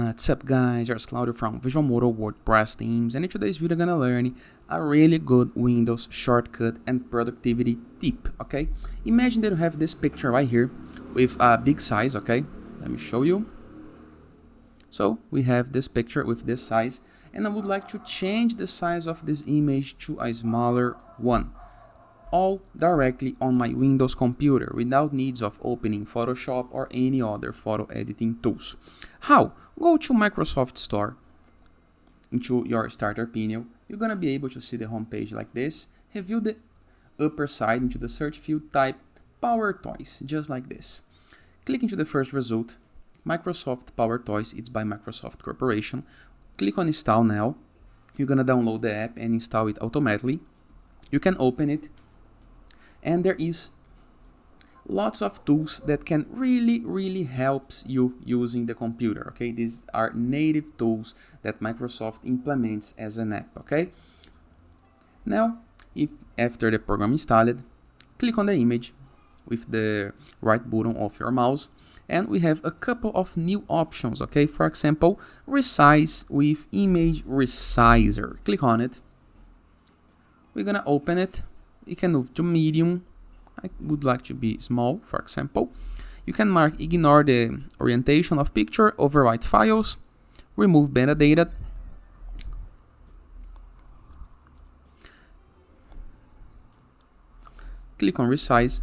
What's up guys, here's Claudio from Visualmodo WordPress themes, and in today's video I'm gonna learn a really good Windows shortcut and productivity tip, okay? Imagine that you have this picture right here with a big size, okay? Let me show you. So we have this picture with this size, and I would like to change the size of this image to a smaller one, all directly on my Windows computer without needs of opening Photoshop or any other photo editing tools. How? Go to Microsoft Store, into your starter panel. You're gonna be able to see the home page like this. Review the upper side into the search field, type PowerToys, just like this. Click into the first result, Microsoft PowerToys, it's by Microsoft Corporation. Click on install now. You're gonna download the app and install it automatically. You can open it, and there is lots of tools that can really helps you using the computer, okay? These are native tools that Microsoft implements as an app, okay? Now, if after the program installed, click on the image with the right button of your mouse, and we have a couple of new options, okay? For example, Resize with Image Resizer. Click on it. We're gonna open it. You can move to medium. I would like to be small, for example. You can mark ignore the orientation of picture, overwrite files, remove metadata. Click on Resize.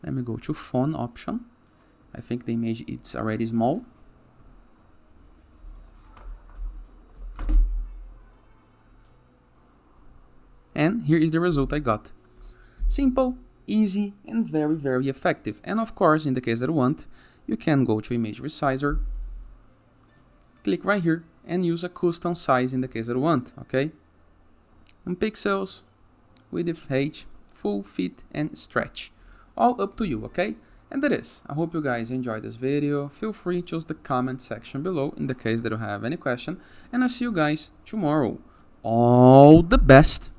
Let me go to font option. I think the image it's already small. And here is the result I got. Simple, easy, and very effective. And of course, in the case that you want, you can go to Image Resizer, click right here, and use a custom size in the case that you want, okay? And pixels, width, height, full, fit, and stretch. All up to you, okay? And that is. I hope you guys enjoyed this video. Feel free to use the comment section below in the case that you have any question. And I'll see you guys tomorrow. All the best!